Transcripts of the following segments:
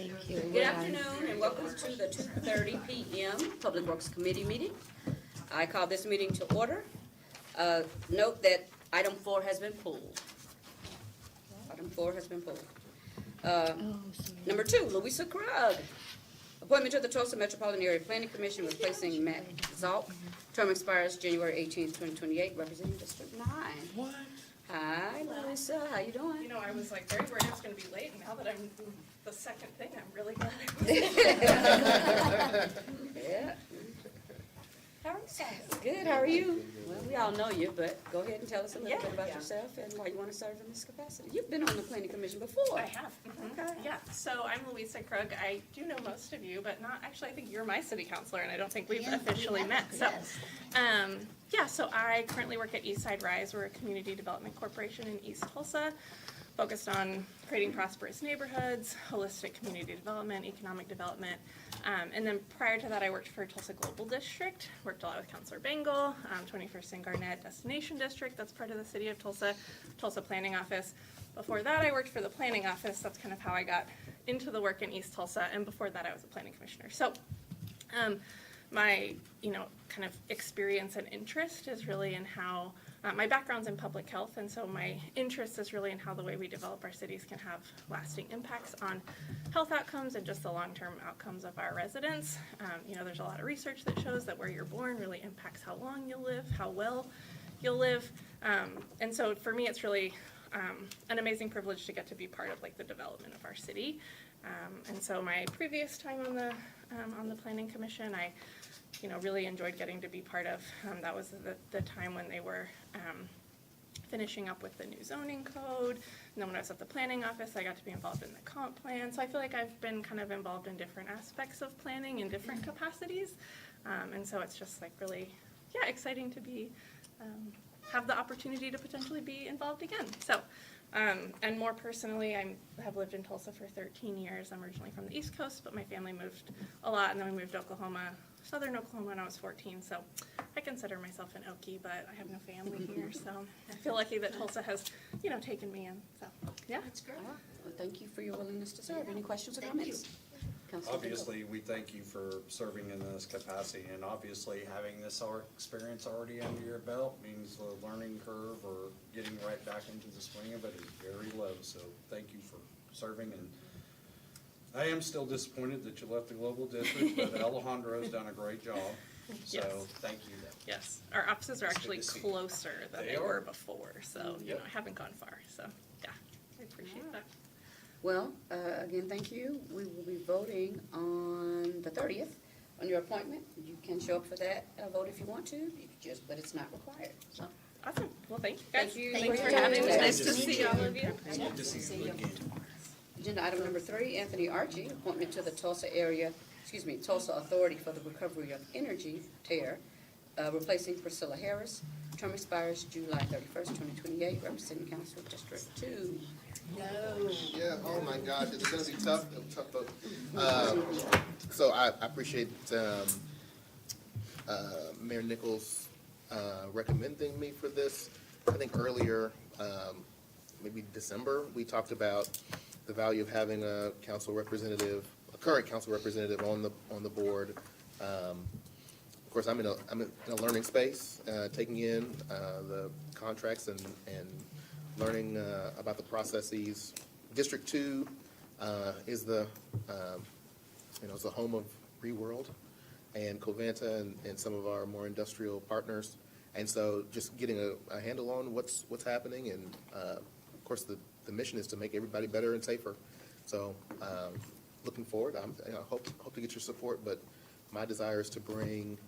Thank you. Good afternoon and welcome to the 2:30 PM Public Works Committee meeting. I call this meeting to order. Note that item 4 has been pulled. Item 4 has been pulled. Number 2, Louisa Krug. Appointment to the Tulsa Metropolitan Area Planning Commission replacing Matt Zalk. Term expires January 18th, 2028, representing District 9. What? Hi, Louisa. How you doing? You know, I was like very worried I was going to be late, and now that I'm the second thing, I'm really glad I was. Yeah. How are you? Good, how are you? Well, we all know you, but go ahead and tell us a little bit about Yeah. yourself and why you want to serve in this capacity. You've been on the planning commission before. I have. Okay. Yeah, so I'm Louisa Krug. I do know most of you, but not, actually, I think you're my city councilor, and I don't think we've officially met. So, yeah, so I currently work at Eastside Rise. We're a community development corporation in East Tulsa, focused on creating prosperous neighborhoods, holistic community development, economic development. And then prior to that, I worked for Tulsa Global District, worked a lot with Councilor Bengal, 21st and Garnett Destination District, that's part of the city of Tulsa, Tulsa Planning Office. Before that, I worked for the Planning Office, that's kind of how I got into the work in East Tulsa, and before that, I was a planning commissioner. So, my, kind of experience and interest is really in how, my background's in public health, and so my interest is really in how the way we develop our cities can have lasting impacts on health outcomes and just the long-term outcomes of our residents. There's a lot of research that shows that where you're born really impacts how long you'll live, how well you'll live. And so for me, it's really an amazing privilege to get to be part of like the development of our city. And so my previous time on the Planning Commission, I really enjoyed getting to be part of. That was the time when they were finishing up with the new zoning code. And then when I was at the planning office, I got to be involved in the comp plan. So I feel like I've been kind of involved in different aspects of planning in different capacities. And so it's just like really, exciting to be, have the opportunity to potentially be involved again. So, and more personally, I have lived in Tulsa for 13 years. I'm originally from the East Coast, but my family moved a lot, and then we moved to Oklahoma, southern Oklahoma, when I was 14. So I consider myself an Okie, but I have no family here, so I feel lucky that Tulsa has, taken me in. So, yeah. That's great. Well, thank you for your willingness to serve. Any questions or comments? Councilor Bengal. Obviously, we thank you for serving in this capacity, and obviously having this experience already under your belt means the learning curve or getting right back into the swing of it is very low, so thank you for serving. And I am still disappointed that you left the global district, but Alejandro's done a great job, so Yes. thank you. Yes, our offices are It's good actually to see. closer than They they were are. before, so, Yep. I haven't gone far, so, yeah, I appreciate that. Well, again, thank you. We will be voting on the 30th on your appointment. You can show up for that vote if you want to, but it's not required. So, Awesome, well, thank you guys. Thank you. Thanks Thank for you. having me, Nice nice to to meet see you. all of you. It's good to see you again. agenda item number 3, Anthony Archie, appointment to the Tulsa Tulsa Authority for the Recovery of Energy, TARE, replacing Priscilla Harris. Term expires July 31st, 2028, representing Council District 2. Yeah, oh my God, it's gonna be tough, so I appreciate, Mayor Nichols, recommending me for this. I think earlier, maybe December, we talked about the value of having a current council representative on the board. Of course, I'm in a learning space, taking in, the contracts and learning about the processes. District 2 is the it's the home of ReWorld and Covanta and some of our more industrial partners, and so just getting a handle on what's happening, and of course the mission is to make everybody better and safer. So looking forward. I hope to get your support, but my desire is to bring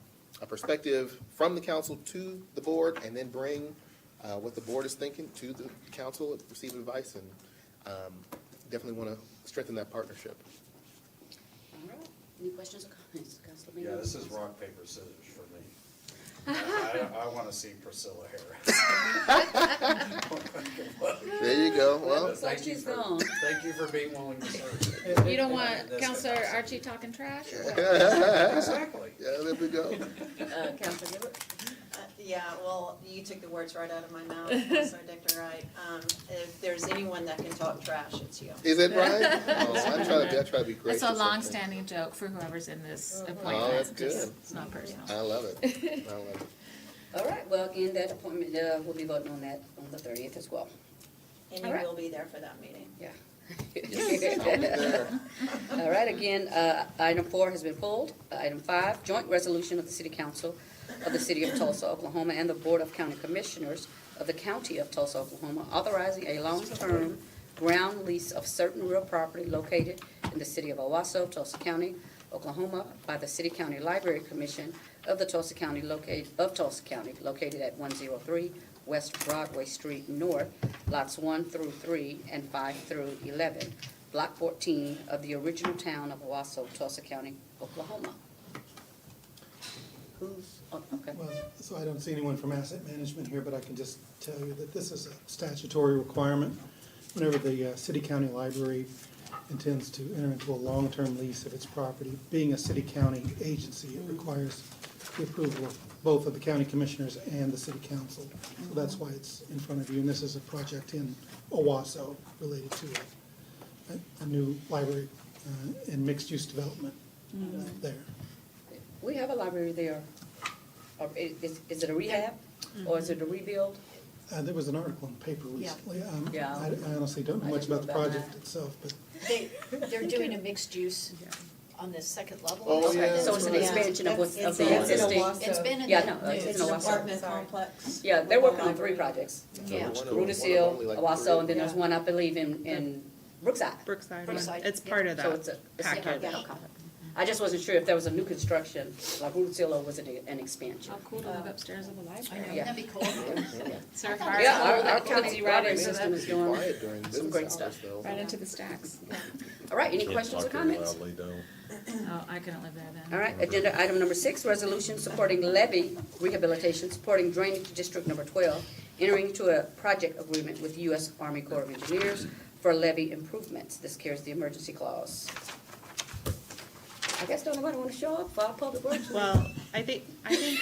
a perspective from the council to the board, and then bring what the board is thinking to the council, receive advice, and definitely want to strengthen that partnership. All right. Any questions or comments, Councilor Yeah, Bengal? this is rock, paper, scissors for me. I want to see Priscilla Harris. There you go. Well, Looks like she's gone. Thank you for being willing to serve. You don't want That's Counselor fantastic. Archie talking trash? Exactly. yeah, there we go. Councilor Gilbert? Yeah, well, you took the words right out of my mouth, Councilor Dictor, right? If there's anyone anyone that can talk trash, it's you. Is it right? Oh, I try to be gracious. That's a long-standing joke for whoever's in this appointment. Oh, that's good. It's not personal. I love it. I love it. All right, well, again, that appointment, we'll be voting on that on the 30th as well. And All you right. will be there for that meeting. Yeah. I'll be there. All right, again, item 4 has been pulled. Item 5, joint resolution of the City Council of the City of Tulsa, Oklahoma, and the Board of County Commissioners of the County of Tulsa, Oklahoma, authorizing a long-term ground lease of certain real property located in the city of Owasso, Tulsa County, Oklahoma, by the City County Library Commission of the Tulsa County located at 103 West Broadway Street North, lots 1 through 3 and 5 through 11, block 14 of the original town of Owasso, Tulsa County, Oklahoma. Okay. Well, so I don't see anyone from asset management here, but I can just tell you that this is a statutory requirement. Whenever the city-county library intends to enter into a long-term lease of its property, being a city-county agency, it requires the approval of both of the county commissioners and the city council. So that's why it's in front of you, and this is a project in Owasso related to a new library and mixed-use development there. We have a library there. Is it a rehab or is it a rebuild? There was an article in the paper recently. Yeah. I honestly don't know I much didn't about the know about project that. itself, but They're doing a mixed use on the second level. Oh, Okay, yeah. so it's an Yeah. expansion of what's, of the It's in existing? Owasso. It's been in Yeah, the no, it's news. in Owasso. Apartment complex. Yeah, they're working on 3 projects. Yeah. Brutus Hill, Only like Owasso, and then Yeah. there's one, I believe, in Brookside. Brookside, Brookside, it's yeah. part of So that it's a package. okay. I just wasn't sure if there was a new construction, like Brutus Hill, or was it an expansion? How cool to live upstairs of a I library. know, Yeah. that'd be cool. Surf Yeah, hard. Yeah, our County county library library system system is Be doing, quiet during some business great hours, stuff. though. Right into the stacks. all right, any Can't questions or talk too comments? loudly, don't. Oh, I couldn't live there then. All right, agenda item number 6, resolution supporting levee rehabilitation, supporting drainage district number 12, entering into a project agreement with U.S. Army Corps of Engineers for levee improvements. This carries the emergency clause. I guess don't nobody want to show up for our public works? Well, I think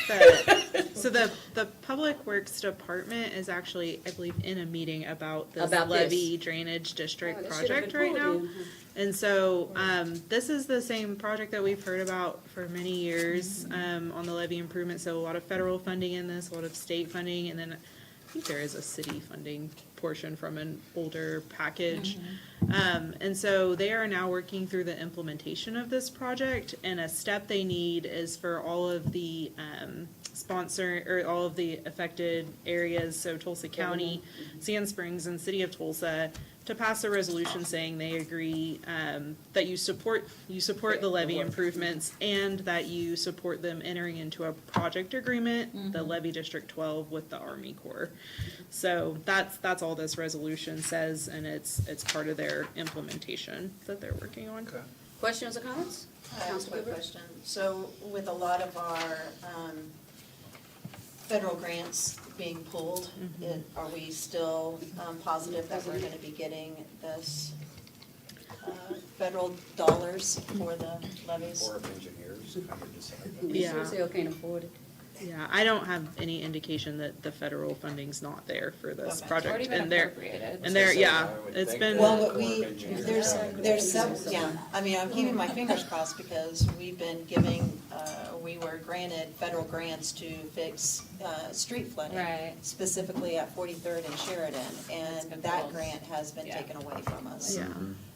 that, so the Public Works Department is actually, I believe, in a meeting about this About this. levee drainage district Oh, this should have project been right now. pulled in. And so, this is the same project that we've heard about for many years, on the levee improvement, so a lot of federal funding in this, a lot of state funding, and then I think there is a city funding portion from an older package. And so they are now working through the implementation of this project, and a step they need is for all of the, all of the affected areas, so Tulsa County, Sand Springs, and City of Tulsa, to pass a resolution saying they agree, that you support the levee improvements and that you support them entering into a project agreement, the Levee District 12 with the Army Corps. So that's all this resolution says, and it's part of their implementation that they're working on. Questions or comments? I have a Council quick Gilbert? question. So with a lot of our federal grants being pulled, are we still positive that we're gonna be getting this federal dollars for the levies? Corps of Engineers kind of decide that. You Yeah. sure still can't afford it? Yeah, I don't have any indication that the federal funding's not there for this Okay. project, Already been and they're, appropriated. and they're, yeah, I would it's think been. that Well, the but Corps we, of Engineers there's have some, yeah, I mean, I'm keeping my fingers crossed because we've been giving, we were granted federal grants to fix, street flooding. Right. Specifically at 43rd and Sheridan, That's been and that pulled. grant has been Yeah. taken away from us. Yeah.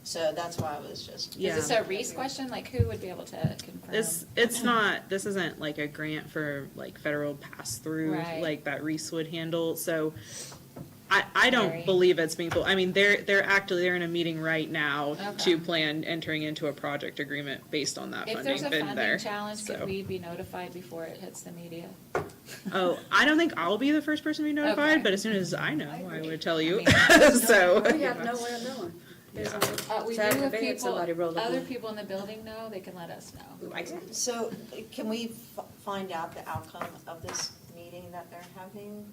So that's why I was just. Yeah. Is this a Reese question? Like, who would be able to confirm? It's not, this isn't like a grant for like federal pass-through, Right. like that Reese would handle, so I don't Very. believe it's being pulled. I mean, they're in a meeting right now Okay. to plan entering into a project agreement based on that If funding there's a been there. funding challenge, so. could we be notified before it hits the media? Oh, I don't think I'll be the first person to be notified, Okay. but as soon as I know, I would tell you, I mean, so. We have no way of knowing. There's Yeah. only- We do Saturday if bed, people, somebody roll up other on- people in the building know, they can let us know. Exactly. So can we find out the outcome of this meeting that they're having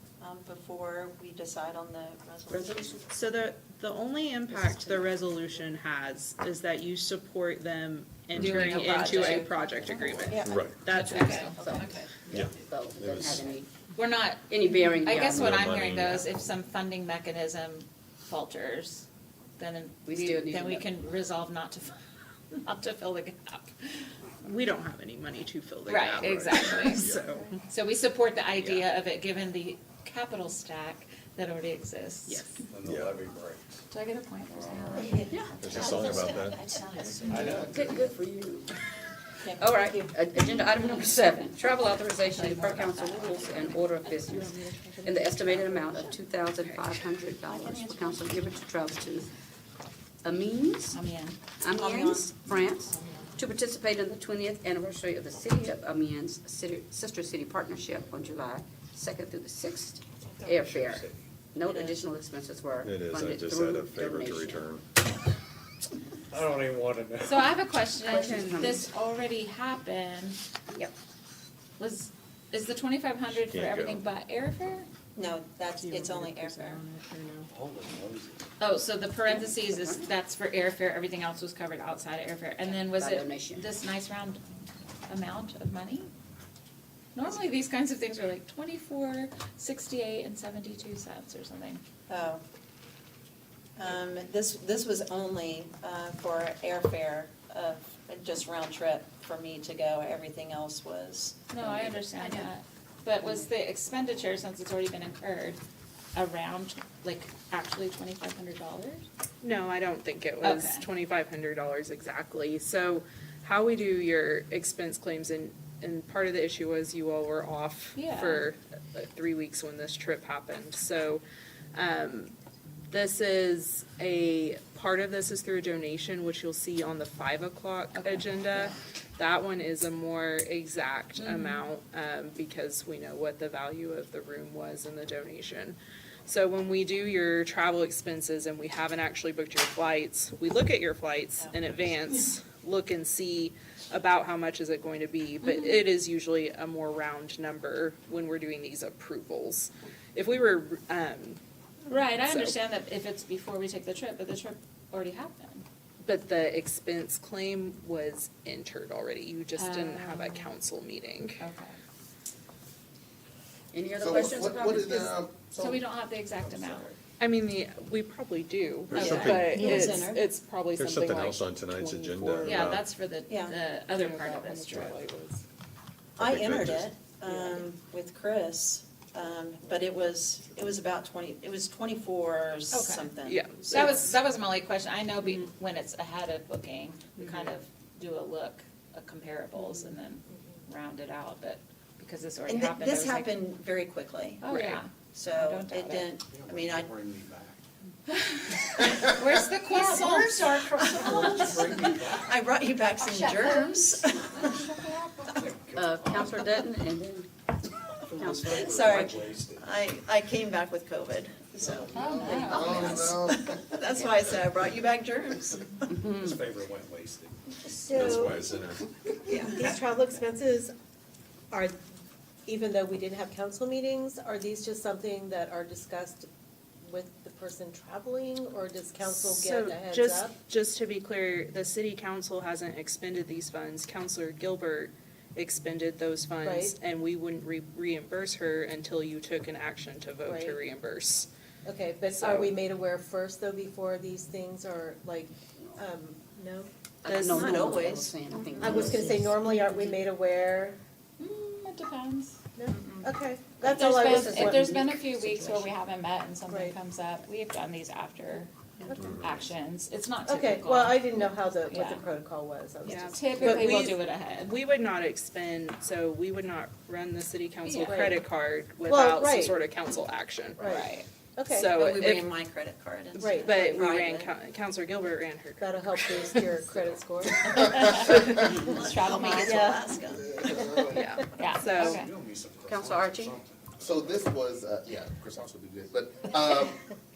before we decide on the resolution? Resolution? So the only impact the resolution has is that you support them entering Doing a into a project. project agreement. Yeah. Right, That's Okay. it. So, yeah. so it doesn't have We're not, any bearing. I guess what No I'm money, hearing though yeah. is if some funding mechanism falters, then We still need then to we know. can resolve not to, not to fill the gap. We don't have any money to fill the Right, gap. exactly. So, So we support the idea of it, given the capital stack that already exists. yes. And the levy breaks. Do I get a point for saying that? There's a song about that. That's nice. I know. Good for you. Okay, All thank right, you. agenda item number 7, travel authorization per council rules and order of business in the estimated amount of $2,500 for Council Gilbert to travel to Amiens, I'm in. Amiens, France, to participate in the 20th anniversary of the City of Amiens Sister City Partnership on July 2nd through the 6th. Airfare. No additional expenses were It is, I funded just had through a favor to donation. return. I don't even wanna know. So I have a question. Questions? This already happened. Yep. Is the 2,500 for Can't go. everything but airfare? No, it's only airfare. Holy Moses. Oh, so the parentheses is, that's for airfare, everything else was covered outside of airfare. And then was By it donation. this nice round amount of money? Normally, these kinds of things are like 24, 68, and 72 cents or something. Oh. This was only for airfare of just round trip for me to go. Everything else was. No, I understand that. But was the expenditure, since it's already been incurred, around, like, actually $2,500? No, I don't think it was Okay. $2,500 exactly. So how we do your expense claims, and part of the issue was you all were off Yeah. for 3 weeks when this trip happened. So, this is part of this is through a donation, which you'll see on the 5 o'clock Okay. agenda. That one is a more exact amount, because we know what the value of the room was in the donation. So when we do your travel expenses and we haven't actually booked your flights, we look at your flights in advance, look and see about how much is it going to be, but it is usually a more round number when we're doing these approvals. If we were, Right, I So- understand that if it's before we take the trip, but the trip already happened. but the expense claim was entered already, you just didn't have a council meeting. Okay. Any other So questions or what is comments? the, So we don't have the exact amount? I mean, we probably do, There's but something- It was it's, entered. it's probably There's something something like else on tonight's agenda. 24. Yeah, Wow. that's for the Yeah. other part of this trip. I Okay, entered good. it with Chris, but it was about 20, it was 24 something. Yeah. That was my only question. I know when it's ahead of booking, we kind of do a look at comparables and then round it out, but because this already And happened, I this was like, happened very quickly, oh, Right. yeah. I so don't doubt it it. didn't, I mean, I. Bring me back. Where's the croissant? our croissants? Bring me back. I brought you back some germs. Counselor Dutton and then Counselor. Sorry, Wasted. I came back with COVID, so. oh, no. That's why I said I brought you back germs. His favorite went wasted. That's So, why it's in there. these travel expenses are, even though we didn't have council meetings, are these just something that are discussed with the person traveling, or does council get a heads up? Just to be clear, the city council hasn't expended these funds. Counselor Gilbert expended those funds, Right. and we wouldn't reimburse her until you took an action to vote to Right. reimburse. Okay, but So- are we made aware first, though, before these things are like, no? This- No, Not no, always. saying, I think I was gonna say, normally aren't we made aware? It depends. No? Okay, that's all I was just If there's wondering. been a few weeks where we haven't met and something Right. comes up, we have done these after actions. It's not typical. Okay, well, I didn't know how what the Yeah. protocol was. I was Yeah. just- Typically, we'll we- do it ahead. We would not expend, so we would not run the city council Yeah. Right. credit card without some right. sort of council action. Right. Okay, So But we if- ran my credit card and. Right. But we Right. ran, Counselor Gilbert ran her. that'll help boost your credit score. Travel Let me get to miles. Alaska. Yeah. Yeah, So- okay. You owe me some Counselor Archie? something. So this was, yeah, croissants would be good, but,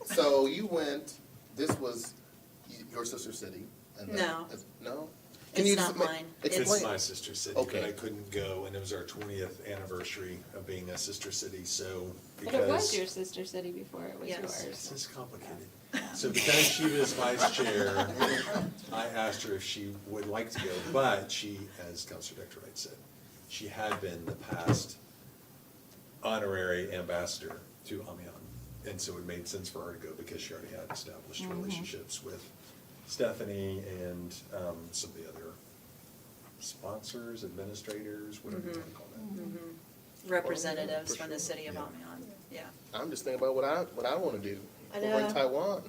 so you went, this was your sister city? and then- No. No? It's Can you not just ma- mine. It's explain- my sister city, but Okay. I couldn't go, and it was our 20th anniversary of being a sister city, so But it was because. your sister city before it was Yes. yours. This is complicated. So because she was vice chair, I asked her if she would like to go, but she, as Councilor Dr. Wright said, she had been the past honorary ambassador to Amiens. And so it made sense for her to go because she already had established relationships with Stephanie and some of the other sponsors, administrators, whatever you want to call them. Representatives from the city of Amiens, yeah. I'm just thinking about what I wanna do I over in know. Taiwan.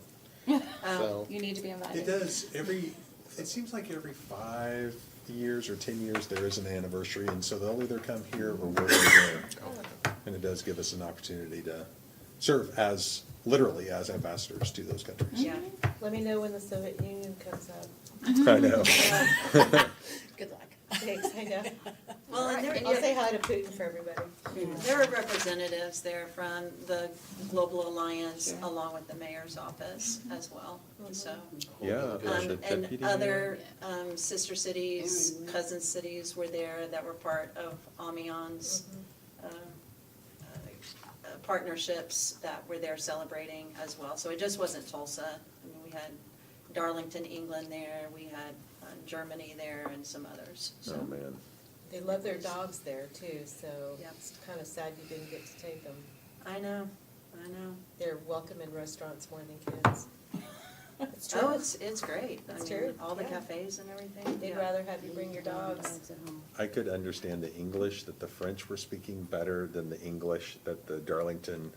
So, You need to be invited. It does, it seems like every 5 years or 10 years, there is an anniversary, and so they'll either come here or we're there. And it does give us an opportunity to serve as, literally as ambassadors to those countries. Yeah. Let me know when the Soviet Union comes up. I know. Good luck. Thanks, I know. Well, and I'll say hi to Putin for everybody. there are representatives there from the Global Alliance, along with the mayor's office as well, so. Yeah. And other sister cities, cousin cities were there that were part of Amiens partnerships that were there celebrating as well. So it just wasn't Tulsa. I mean, we had Darlington, England there, we had Germany there, and some others, so. Oh, man. They love their dogs there too, so Yep. it's kind of sad you didn't get to take them. I know. They're welcome in restaurants more than kids. It's Oh, true. it's great. I It's mean, true, all the yeah. cafes and everything. They'd yeah. rather have you bring your dogs. I could understand the English, that the French were speaking better than the English that the Darlington,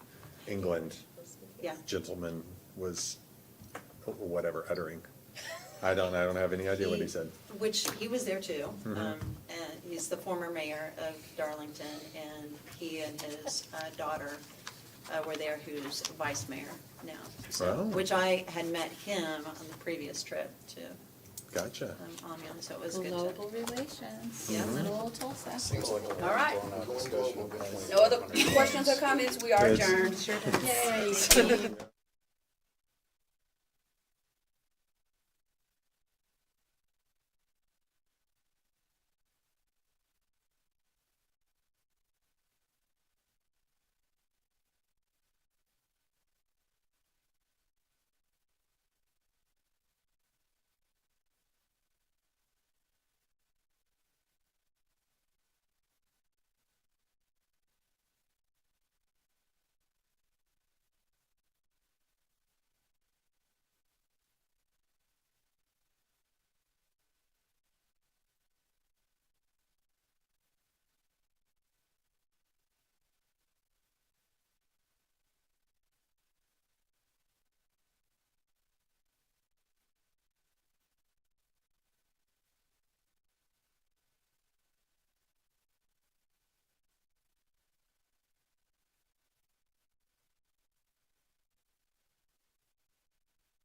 England Yeah. gentleman was, whatever, uttering. I don't have any idea what he said. Which, he was there too. Mhm. And he's the former mayor of Darlington, and he and his daughter were there, who's vice mayor now. So, Oh. which I had met him on the previous trip to Gotcha. Amiens, so it was good Global to. relations, Yeah. little Tulsa. All right. No other questions or comments? We are Yes. adjourned. Yay.